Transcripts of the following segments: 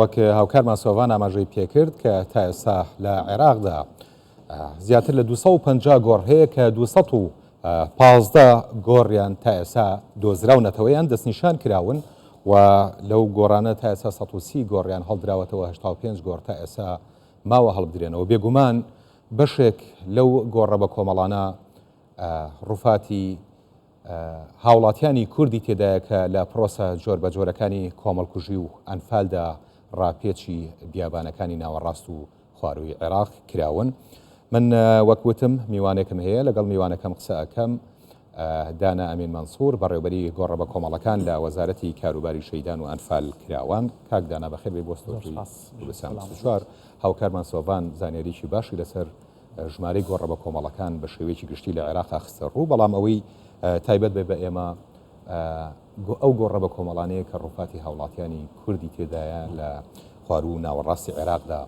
وەک هاوکارمان سۆڤان ئاماژەی پێکرد کە تا ئێستا لە عێراقدا زیاتر لە 250 گۆڕ هەیە کە 215 گۆڕیان تا ئێستا دۆزراونەتەوەیان دەستنیشان کراون و لەو گۆڕانە تا ئێستا 130 گۆڕیان هەڵدراوەتەوە 85 گۆڕ تا ئێستا ماوە هەڵبدرێنەوە. بێگومان بەشێک لەو گۆڕە بە کۆمەڵانە ڕووفاتی هاوڵاتیانی کوردی تێدایە کە لە پرۆسە جۆر بە جۆرەکانی کۆمەڵکوژی و ئەنفالدا ڕاپێچی بیابانەکانی ناوەڕاست و خواروی عێراق کراون. من وەکوتم میوانێکم هەیە لەگەڵ میوانەکەم قسە ئەەکەم دانا ئەمین مەنسوور بەڕێوبەری گۆڕە بە کۆمەڵەکان لە وەزارەتی کاروباری شەیدان و ئەنفال کراوان. کاک دانا بەخێر بێ بۆ چوار هاوکارمان سۆڤان زانیاریی باشی لەسەر ژمارەی گۆڕە بە کۆمەڵەکان بە شێوەیەکی گشتی لە عێراق خستە ڕوو، بەڵام ئەوەی تایبەت بێ بە ئێمە ئەو گۆڕە بە کۆمەڵانەیە کە ڕووفاتی هاوڵاتیانی کوردی تێدایە لە خوارو و ناوەڕاستی عێراقدا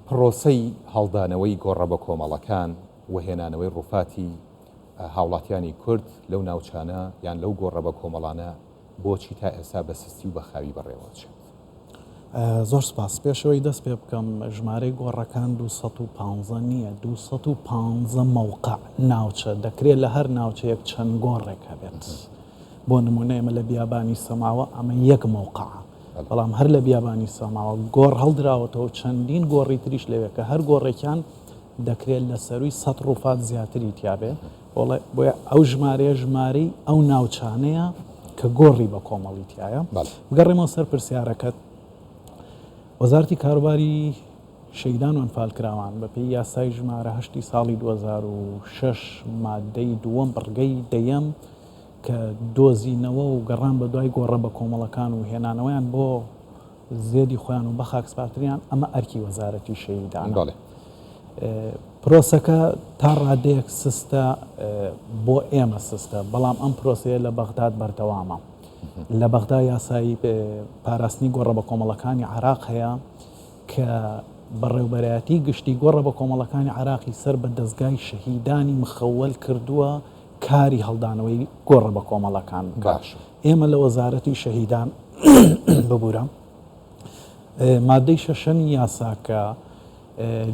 پرۆسەی هەڵدانەوەی گۆڕە بە کۆمەڵەکان و هێنانەوەی ڕووفاتی هاوڵاتیانی کورد لەو ناوچانە یان لەو گۆڕە بە کۆمەڵانە بۆچی تا ئێستا بە سستی و بەخاوی بەڕێوەچێت؟ زۆر سپاس. پێشەوەی دەست پێ بکەم ژمارەی گۆڕەکان 215 نییە، 215 مووقع ناوچە دەکرێت لە هەر ناوچەیەک چەند گۆڕێک هەبێت. بۆ نمونە ئێمە لە بیابانی سەماوە ئەمە یەک مووقع، بەڵام هەر لە بیابانی سەماوە گۆڕ هەڵدراوەتەوە چەندین گۆڕی تریش لەوێ کە هەر گۆڕێکیان دەکرێت لە سەروی 100 ڕووفات زیاتری تیاابێ. بۆیە ئەو ژمارەی ئەو ناوچانەیە کە گۆڕی بە کۆمەڵی تایە. بگەڕێمەوە سەر پرسیارەکەت. وەزارەتی کاروباری شەیدان و ئەنفالکراوان بە پێی یاسای ژمارە 8 ساڵی 2006 مادەی دووەم بڕگەی دەیەم کە دۆزینەوە و گەڕان بە دوای گۆڕە بە کۆمەڵەکان و هێنانەوەیان بۆ زێدی خۆیان و بە خاکسپاتریان ئەمە ئەرکی وەزارەتی شەیدان. پرۆسەکە تا ڕادەیەک سستە بۆ ئێمە سستە، بەڵام ئەم پرۆسەیە لە بەغداد بەردەوامە. لە بەغدا یاسایی پاراستنی گۆڕە بە کۆمەڵەکانی عێراق هەیە کە بەڕێوبەرایەتی گشتی گۆڕە بە کۆمەڵەکانی عێراقی سەر بە دەستگای شەهیدانی مخەوەل کردووە کاری هەڵدانەوەی گۆڕە بە کۆمەڵەکان. باش ئێمە لە وەزارەتی شەهیدان ببوورە مادەی شەشەمی یاساکە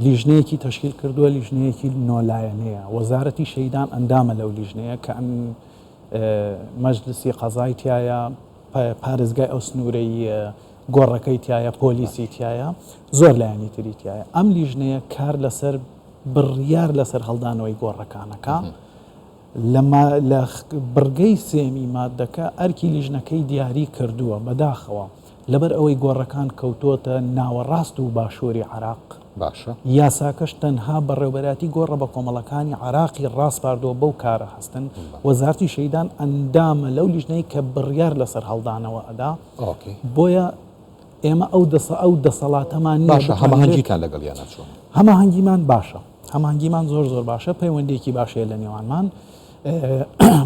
لیژنەیەکی تەشکیل کردووە، لیژنەیەکی نۆلایەنەیە. وەزارەتی شەهیدان ئەندامە لەو لیژنەیە کە مەجلسی قەزای تایە، پارێزگای ئەو سنوورەی گۆڕەکەی تایە، پۆلیسی تایە، زۆر لایەنی تری تایە. ئەم لیژنەیە کار لەسەر بڕیار لەسەر هەڵدانەوەی گۆڕەکانەکە. لە بڕگەی سێمی مادەکە ئەرکی لیژنەکەی دیاری کردووە بەداخەوە لەبەر ئەوەی گۆڕەکان کەوتۆتە ناوەڕاست و باشووری عێراق. باشە یاساکەش تەنها بەڕێوبەراتی گۆڕە بە کۆمەڵەکانی عێراقی ڕاستپاردۆ بەو کارە هەستن. وەزارەتی شەیدان ئەندامە لەو لیژنەی کە بڕیار لەسەر هەڵدانەوە ئەدا. بۆیە ئێمە ئەو دەسەڵاتەمان باشە، هەماهەنگیتان لەگەڵ یان ناچۆن؟ هەماهەنگیمان باشە، هەماهەنگیمان زۆر باشە، پەیوەندێکی باشەیە لە نێوانمان.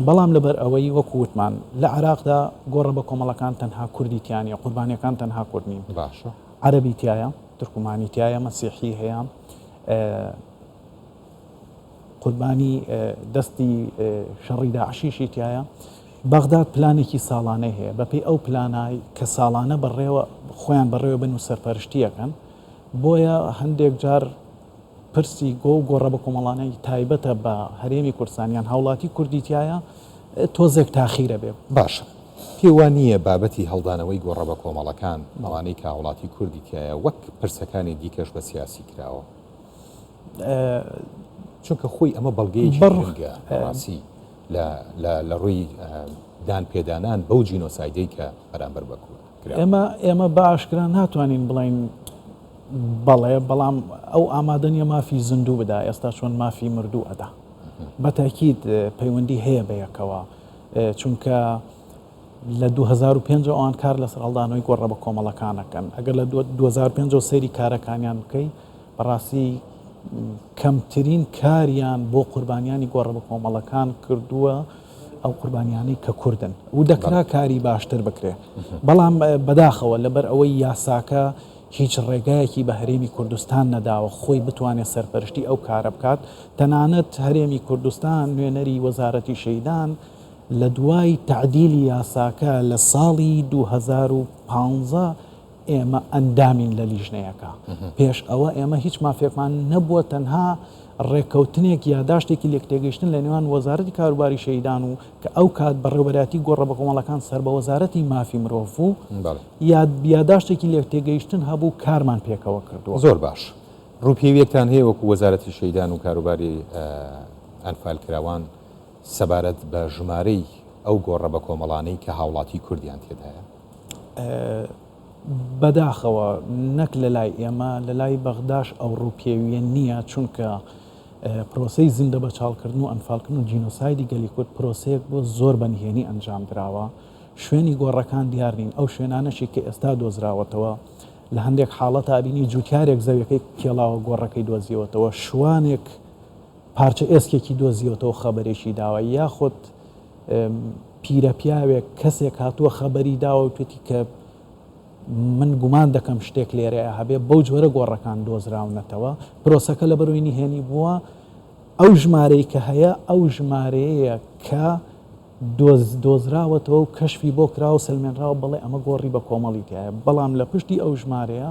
بەڵام لەبەر ئەوەی وەکووتمان لە عێراقدا گۆڕە بە کۆمەڵەکان تەنها کوردی تیانە، قوربانیەکان تەنها کورد نین. باشە، عەرەبی تایە، تورکمانی تایە، مەسیحی هەیە، قوربانی دەستی شەڕی داعشیشی تایە. بەغداد پلانێکی ساڵانەی هەیە، بەپێی ئەو پلانای کە ساڵانە خۆیان بەڕێوە بن و سەرپەرشتیەکەن. بۆیە هەندێک جار پرسی گۆڕە بە کۆمەڵانەی تایبەتە بە هەرێمی کوردستانیان هاوڵاتی کوردی تایە تۆزێک تاخیرە بێ. باشە، پێوان نییە بابەتی هەڵدانەوەی گۆڕە بە کۆمەڵەکان مەڵانەی کە هاوڵاتی کوردی تایە وەک پرسەکانی دیکەش بە سیاسی کراوە، چونکە خۆی ئەمە بەڵگەیەکی گرنگە ڕاستی لە ڕووی دان پێدانان بەو جینۆسایدەی کە بەرامبەر بە کورد. ئێمە بە ئاشکرا ناتوانین بڵین بەڵێ، بەڵام ئەو ئامادەنیە مافی زیندوو بدا، ئێستا چۆن مافی مردوو ئەدا. بەتاکید پەیوەندی هەیە بەیەکەوە، چونکە لە 2005 ئەوان کار لەسەر هەڵدانەوەی گۆڕە بە کۆمەڵەکانەکەن. ئەگەر لە 2005 سەیری کارەکانیان بکەی بەڕاستی کەمترین کاریان بۆ قوربانیانی گۆڕە بە کۆمەڵەکان کردووە ئەو قوربانیانەی کە کوردن و دەکرا کاری باشتر بکرێ. بەڵام بەداخەوە لەبەر ئەوەی یاساکە هیچ ڕێگایەکی بە هەرێمی کوردستان نەداوە خۆی بتوانێت سەرپەرشتی ئەو کارە بکات. تەنانەت هەرێمی کوردستان نوێنەری وەزارەتی شەیدان لە دوای تعدیلی یاساکە لە ساڵی 2015 ئێمە ئەندامین لە لیژنەیەەکە پێش ئەوە ئێمە هیچ مافێکمان نەبووە تەنها ڕێککەوتنێک یاداشتێکی لێکتێگەیشتن لە نێوان وەزارەتی کاروباری شەیدان و کە ئەو کات بەڕێوەبەراتی گۆڕە بە کۆمەڵەکان سەر بە وەزارەتی مافی مرۆڤ و یاداشتێکی لێکتێگەیشتن هەبوو کارمان پێکەوە کردووە. زۆر باش. ڕووپێویەکتان هەیە وەکو وەزارەتی شەیدان و کاروباری ئەنفالکراوان سەبارەت بە ژمارەی ئەو گۆڕە بە کۆمەڵانەی کە هاوڵاتی کوردیان تێدایە؟ بەداخەوە نەک لە لای ئێمە لە لای بەغداش ئەو ڕووپێویە نییە چونکە پرۆسەی زیندە بە چاڵکردن و ئەنفالکردن و جینۆسایدی گەلی کورد پرۆسەیەک بۆ زۆر بەنهێنی ئەنجام درراوە شوێنی گۆڕەکان دیارنین ئەو شوێنانەشی کە ئێستا دۆزراوەتەوە لە هەندێک حاڵەت ئابینی جوتیارێک زەویەکەی کێڵاوە گۆڕەکەی دۆزیەوەتەوە شوانێک پارچە ئێسکێکی دۆزیەوەتەوە خەبەرێکی داوە یاخود پیرە پیاوێک کەسێک هاتووە خەبەری داوە و توێتی کە من گومان دەکەم شتێک لێرەیە هەبێ بەو جۆرە گۆڕەکان دۆزراونەتەوە پرۆسەکە لە بەرەوەی نهێنی بووە ئەو ژمارەی کە هەیە ئەو ژمارەیە کە دۆزراوەتەوە و کەشفی بۆ کراوە سلمێنراوە بڵێ ئەمە گۆڕی بە کۆمەڵی تایە بەڵام لە پشتی ئەو ژمارەیە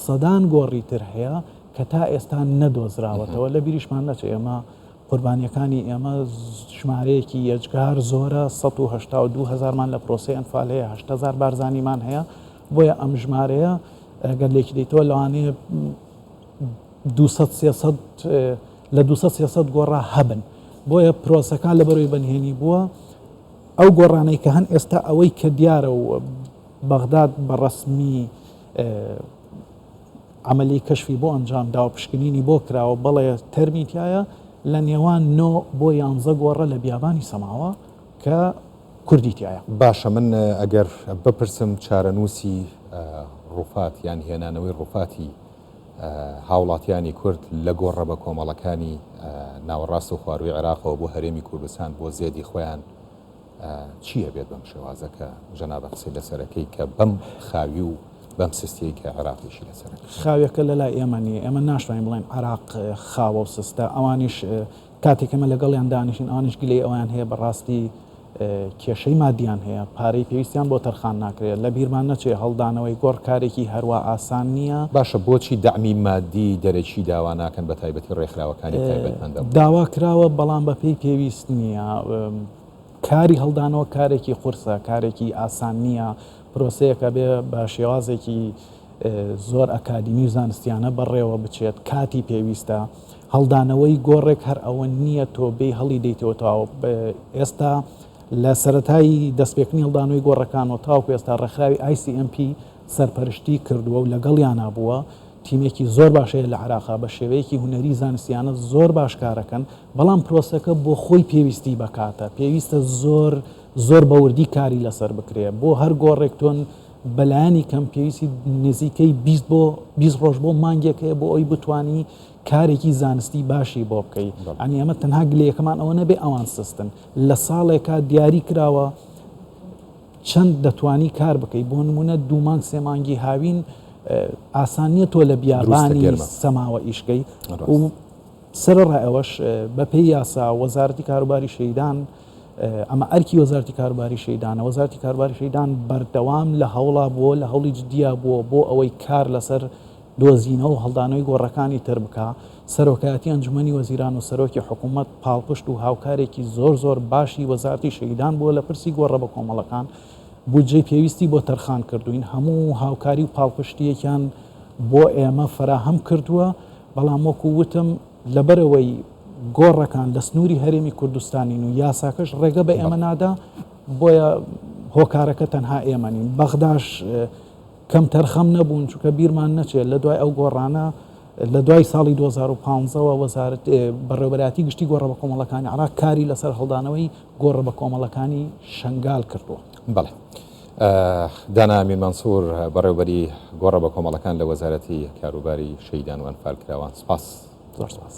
سەدان گۆڕی تر هەیە کە تا ئێستا نەدۆزراوەتەوە لە بیریشمان نەچێ ئێمە قوربانیەکانی ئێمە ژمارەیەکی یەجگار زۆرە 1970,000مان لە پرۆسی ئەنفال هەیە 8,000 بارزانیمان هەیە بۆیە ئەم ژمارەیە ئەگەر لێکی دەیتەوە لەوانەیە 200-300 لە 200-300 گۆڕا هەبن بۆیە پرۆسەکان لە بەرەوەی بەنهێنی بووە ئەو گۆڕانەی کە هەن ئێستا ئەوەی کە دیارە و بەغداد بە ڕەسمی عملی کەشفی بۆ ئەنجامدا و پشکنینی بۆ کراوە بەڵێ تەرمیتایە لە نێوان 9 بۆ 11 گۆڕە لە بیابانی سەماوە کە کوردیتایە. باشە من ئەگەر بپرسم چارەنووسی ڕووفات یان هێنانەوەی ڕووفاتی هاوڵاتیانی کورد لە گۆڕە بە کۆمەڵەکانی ناوەڕاست و خواروی عێراقەوە بۆ هەرێمی کوردستان بۆ زێدی خۆیان چییە بێت بەم شێوازەکە ژەنابە قسەی لەسەرەکەی کە بەم خاوی و بەم سستەیە کە عێراقیشی لەسەر خاوێکە لە لای ئێمە نیە ئێمە ناشتوانین بڵێن عێراق خاوە و سستە ئەوانیش کاتێکەمە لەگەڵیان دانیشین ئەوانیش گلەی ئەویان هەیە بەڕاستی کێشەی مادیان هەیە پارەی پێویستیان بۆ تەرخان ناکرێت لە بیرمان نەچێ هەڵدانەوەی گۆڕ کارێکی هەروە ئاسان نییە. باشە بۆچی دەعمی مادی دەرەکی داوا ناکەن بە تایبەتی ڕێکخراوەکانی تایبەتمەندە داوا کراوە بەڵام بە پێی پێویست نییە کاری هەڵدانەوە کارێکی قورسە کارێکی ئاسان نییە پرۆسەیەکە بێ بە شێوازێکی زۆر ئەکادمی و زانستیانە بەڕێوە بچێت کاتی پێویستە هەڵدانەوەی گۆڕێک هەر ئەوە نییە تۆ بێ هەڵی دەیتەوە ئێستا لە سەرەتایی دەستپێکردنی هەڵدانەوەی گۆڕەکانەوە تاوکو ئێستا ڕێکخراوی ICMP سەرپەرشتی کردووە و لەگەڵیانە بووە تیمێکی زۆر باشەیە لە عێراقا بە شێوەیەکی هونەری زانستیانە زۆر باش کارەکەن بەڵام پرۆسەکە بۆ خۆی پێویستی بکاتە پێویستە زۆر بەوردی کاری لەسەر بکرێ بۆ هەر گۆڕێک تۆن بەلایانی کەم پێویستی نزیکەی 20 ڕۆژ بۆ مانگێکەیە بۆ ئەوی بتانی کارێکی زانستی باشی بۆ بکەیت ئەنی ئەمە تەنها گلەیەکەمان ئەوە نەبێ ئەوان سستن لە ساڵێکا دیاری کراوە چەند دەتوانی کار بکەیت بۆ نمونە 2 مانگ 3 مانگی هاوین ئاسانیە تۆ لە بیابانی سەماوە ئیشکەی و سەرڕای ئەوەش بە پێی یاسا وەزارەتی کاروباری شەیدان ئەمە ئەرکی وەزارەتی کاروباری شەیدانە وەزارەتی کاروباری شەیدان بەردەوام لە هەوڵا بووە لە هەوڵی جدیا بووە بۆ ئەوەی کار لەسەر دۆزینەوە و هەڵدانەوەی گۆڕەکانی تر بکە سەرۆکایەتی ئەنجومەنی وەزیران و سەرۆکی حکوومەت پاڵپشت و هاوکارێکی زۆر باشی وەزارەتی شەیدان بووە لە پرسی گۆڕە بە کۆمەڵەکان بودجەی پێویستی بۆ تەرخان کردوین هەموو هاوکاری و پاڵپشتیەکیان بۆ ئێمە فراهەم کردووە بەڵام وەکو وتم لەبەرەوەی گۆڕەکان لە سنووری هەرێمی کوردستانین و یاساکەش ڕێگە بە ئێمە نادا بۆیە هۆکارەکە تەنها ئێمەنین بەغداش کەم تەرخەم نەبوون چونکە بیرمان نەچێت لە دوای ئەو گۆڕانە لە دوای ساڵی 2015ەوە وەزارەت بەڕێوەبەراتی گشتی گۆڕە بە کۆمەڵەکانی عێراق کاری لەسەر هەڵدانەوەی گۆڕە بە کۆمەڵەکانی شنگال کردووە. بەڵێ دانا ئەمین مەنسوور بەڕێوەبەری گۆڕە بە کۆمەڵەکان لە وەزارەتی کاروباری شەیدان و ئەنفالکراوان سپاس زۆر سپاس.